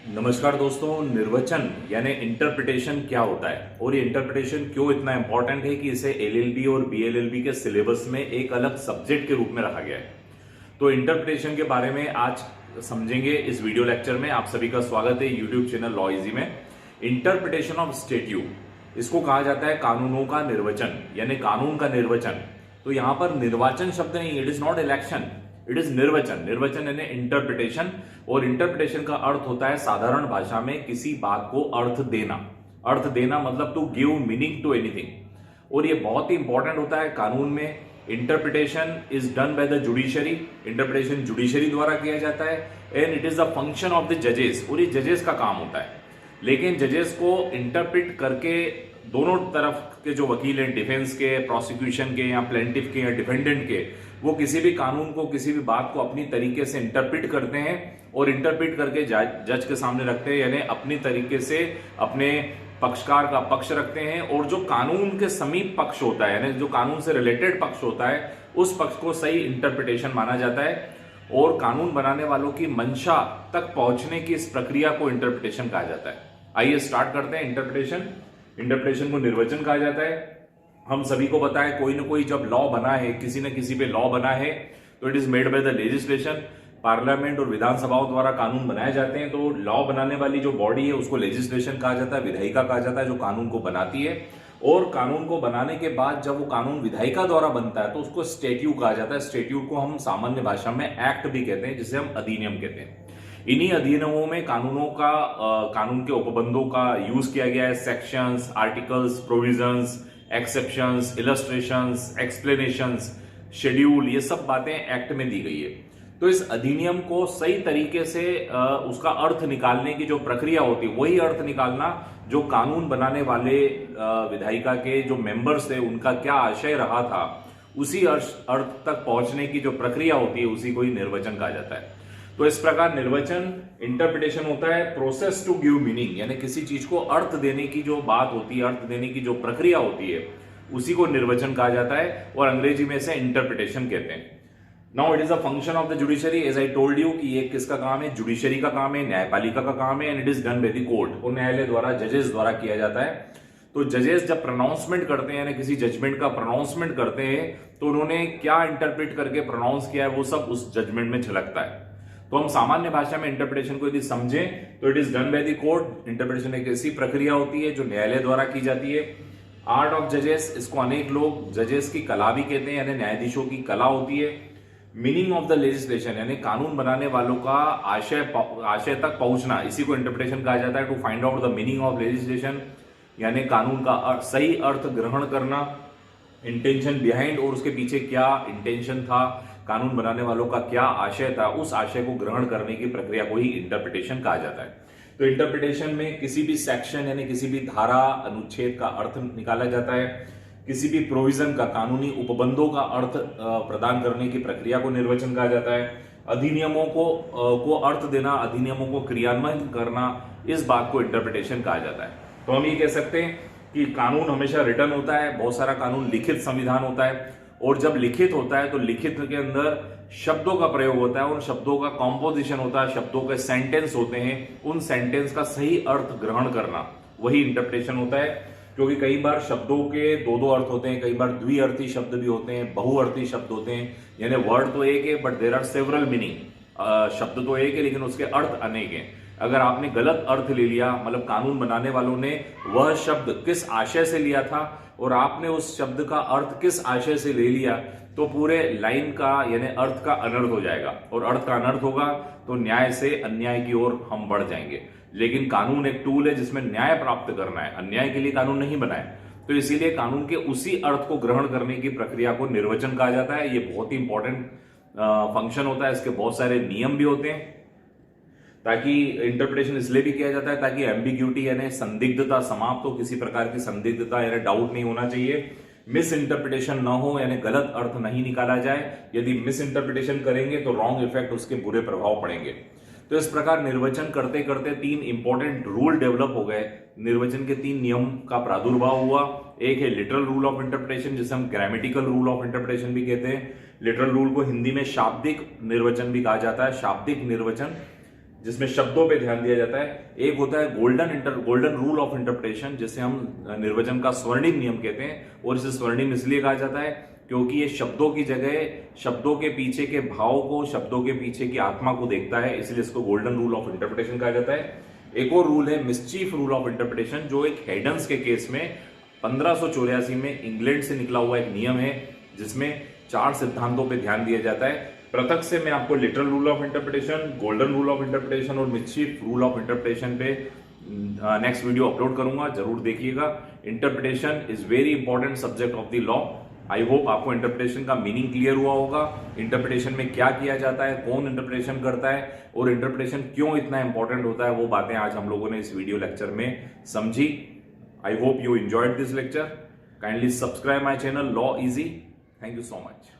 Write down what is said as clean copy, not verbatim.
नमस्कार दोस्तों। निर्वचन यानी इंटरप्रिटेशन क्या होता है और ये इंटरप्रिटेशन क्यों इतना इंपॉर्टेंट है कि इसे एलएलबी और बीएलएलबी के सिलेबस में एक अलग सब्जेक्ट के रूप में रखा गया है। तो इंटरप्रिटेशन के बारे में आज समझेंगे इस वीडियो लेक्चर में। आप सभी का स्वागत है यूट्यूब चैनल लॉ इजी में। इंटरप्रिटेशन ऑफ स्टेट्यूट, इसको कहा जाता है कानूनों का निर्वचन यानी कानून का निर्वचन। तो यहां पर निर्वाचन शब्द नहीं, it is not election, it is निर्वचन। निर्वचन यानी इंटरप्रिटेशन, और इंटरप्रिटेशन का अर्थ होता है साधारण भाषा में किसी बात को अर्थ देना। अर्थ देना मतलब to give meaning to anything. और ये बहुत ही इंपॉर्टेंट होता है कानून में। Interpretation is done by the judiciary. Interpretation judiciary द्वारा किया जाता है and it is the function of the जजेस, और ये जजेस का काम होता है। लेकिन जजेस को इंटरप्रिट करके दोनों तरफ के जो वकील हैं, डिफेंस के, प्रोसिक्यूशन के या प्लेंटिफ के या डिफेंडेंट के, वो किसी भी कानून को, किसी भी बात को अपनी तरीके से इंटरप्रिट करते हैं और इंटरप्रिट करके जज के सामने रखते हैं, यानी अपनी तरीके से अपने पक्षकार का पक्ष रखते हैं। और जो कानून के समीप पक्ष होता है, यानी जो कानून से रिलेटेड पक्ष होता है, उस पक्ष को सही इंटरप्रिटेशन माना जाता है। और कानून बनाने वालों की मंशा तक पहुंचने की इस प्रक्रिया को इंटरप्रिटेशन कहा जाता है। आइए स्टार्ट करते हैं इंटरप्रिटेशन। इंटरप्रिटेशन को निर्वचन कहा जाता है। हम सभी को पता है कोई ना कोई जब लॉ बना है, किसी न किसी पे लॉ बना है, तो it is made by the legislation. Parliament और विधानसभाओं द्वारा कानून बनाए जाते हैं। तो लॉ बनाने वाली जो बॉडी है उसको लेजिस्लेशन कहा जाता है, विधायिका कहा जाता है, जो कानून को बनाती है। और कानून को बनाने के बाद जब वो कानून विधायिका द्वारा बनता है तो उसको स्टेट्यूट कहा जाता है। स्टेट्यूट को हम सामान्य भाषा में एक्ट भी कहते हैं, जिसे हम अधिनियम कहते हैं। इन्हीं अधिनियमों में कानून के उपबंधों का यूज किया गया है। Sections, articles, provisions, exceptions, illustrations, explanations, schedule, ये सब बातें एक्ट में दी गई है। तो इस अधिनियम को सही तरीके से उसका अर्थ निकालने की जो प्रक्रिया होती है, वही अर्थ निकालना जो कानून बनाने वाले विधायिका के जो मेंबर्स थे उनका क्या आशय रहा था, उसी अर्थ तक पहुंचने की जो प्रक्रिया होती है, उसी को ही निर्वचन कहा जाता है। तो इस प्रकार निर्वचन इंटरप्रिटेशन होता है प्रोसेस टू गिव मीनिंग, यानी किसी चीज को अर्थ देने की जो बात होती है, अर्थ देने की जो प्रक्रिया होती है, उसी को निर्वचन कहा जाता है और अंग्रेजी में इसे इंटरप्रिटेशन कहते हैं। Now it is a function of the judiciary, as I told you कि ये किसका काम है, जुडिशरी का काम है, न्यायपालिका का काम है, and it is done by the court, और न्यायालय द्वारा, जजेस द्वारा किया जाता है। तो जजेस जब प्रोनाउंसमेंट करते हैं, यानी किसी जजमेंट का प्रोनाउंसमेंट करते हैं, तो उन्होंने क्या इंटरप्रेट करके प्रोनाउंस किया है वो सब उस जजमेंट में झलकता है। तो हम सामान्य भाषा में इंटरप्रिटेशन को यदि समझें तो it is done by the court. Interpretation एक ऐसी प्रक्रिया होती है जो न्यायालय द्वारा की जाती है। आर्ट ऑफ जजेस, इसको अनेक लोग जजेस की कला भी कहते हैं, यानी न्यायाधीशों की कला होती है। मीनिंग ऑफ द लेजिस्लेशन, यानी कानून बनाने वालों का आशय तक पहुंचना, इसी को इंटरप्रिटेशन कहा जाता है। To find out the meaning of legislation, यानी कानून का सही अर्थ ग्रहण करना, इंटेंशन बिहाइंड, और उसके पीछे क्या इंटेंशन था, कानून बनाने वालों का क्या आशय था, उस आशय को ग्रहण करने की प्रक्रिया को ही इंटरप्रिटेशन कहा जाता है। तो इंटरप्रिटेशन में किसी भी सेक्शन यानी किसी भी धारा, अनुच्छेद का अर्थ निकाला जाता है। किसी भी प्रोविजन का, कानूनी उपबंधों का अर्थ प्रदान करने की प्रक्रिया को निर्वचन कहा जाता है। अधिनियमों को अर्थ देना, अधिनियमों को क्रियान्वयन करना, इस बात को इंटरप्रिटेशन कहा जाता है। तो हम ये कह सकते हैं कि कानून हमेशा रिटन होता है, बहुत सारा कानून लिखित संविधान होता है, और जब लिखित होता है तो लिखित के अंदर शब्दों का प्रयोग होता है, उन शब्दों का कॉम्पोजिशन होता है, शब्दों के सेंटेंस होते हैं, उन सेंटेंस का सही अर्थ ग्रहण करना, वही इंटरप्रिटेशन होता है। क्योंकि कई बार शब्दों के दो दो अर्थ होते हैं, कई बार द्विअर्थी शब्द भी होते हैं, बहुअर्थी शब्द होते हैं, यानी वर्ड तो एक है but there are several meaning. शब्द तो एक है लेकिन उसके अर्थ अनेक हैं। अगर आपने गलत अर्थ ले लिया, मतलब कानून बनाने वालों ने वह शब्द किस आशय से लिया था और आपने उस शब्द का अर्थ किस आशय से ले लिया, तो पूरे लाइन का यानी अर्थ का अनर्थ हो जाएगा, और अर्थ का अनर्थ होगा तो न्याय से अन्याय की ओर हम बढ़ जाएंगे। लेकिन कानून एक टूल है जिसमें न्याय प्राप्त करना है, अन्याय के लिए कानून नहीं बनाए। तो इसीलिए कानून के उसी अर्थ को ग्रहण करने की प्रक्रिया को निर्वचन कहा जाता है। ये बहुत ही इंपॉर्टेंट फंक्शन होता है, इसके बहुत सारे नियम भी होते हैं। ताकि इंटरप्रिटेशन इसलिए भी किया जाता है ताकि एम्बिग्यूटी यानी संदिग्धता समाप्त हो, किसी प्रकार की संदिग्धता यानी डाउट नहीं होना चाहिए, मिस इंटरप्रिटेशन न हो, यानी गलत अर्थ नहीं निकाला जाए। यदि मिस इंटरप्रिटेशन करेंगे तो रॉन्ग इफेक्ट, उसके बुरे प्रभाव पड़ेंगे। तो इस प्रकार निर्वचन करते करते तीन इंपॉर्टेंट रूल डेवलप हो गए। निर्वचन के तीन नियम का प्रादुर्भाव हुआ। एक है लिटरल रूल ऑफ इंटरप्रिटेशन, जिसे हम ग्रामेटिकल रूल ऑफ इंटरप्रिटेशन भी कहते हैं। लिटरल रूल को हिंदी में शाब्दिक निर्वचन भी कहा जाता है, शाब्दिक निर्वचन। जिसमें शब्दों पे ध्यान दिया जाता है। एक होता है गोल्डन रूल ऑफ इंटरप्रिटेशन, जिसे हम निर्वचन का स्वर्णिम नियम कहते हैं। और इसे स्वर्णिम इसलिए कहा जाता है क्योंकि ये शब्दों की जगह शब्दों के पीछे के भाव को, शब्दों के पीछे की आत्मा को देखता है, इसलिए इसको गोल्डन रूल ऑफ इंटरप्रिटेशन कहा जाता है। एक और रूल है मिसचीफ रूल ऑफ इंटरप्रिटेशन, जो एक हेडन्स के केस में 1584 में इंग्लैंड से निकला हुआ एक नियम है, जिसमें 4 सिद्धांतों पे ध्यान दिया जाता है। पृथक से मैं आपको literal rule of interpretation, golden rule of interpretation और मिसचीफ रूल ऑफ इंटरप्रिटेशन पे नेक्स्ट वीडियो अपलोड करूंगा, जरूर देखिएगा। Interpretation is very important subject of the law. I hope आपको इंटरप्रिटेशन का मीनिंग क्लियर हुआ होगा, इंटरप्रिटेशन में क्या किया जाता है, कौन इंटरप्रिटेशन करता है और इंटरप्रिटेशन क्यों इतना इंपॉर्टेंट होता है, वो बातें आज हम लोगों ने इस वीडियो लेक्चर में समझी। I hope you enjoyed this lecture. Kindly subscribe my channel law easy. Thank you so much.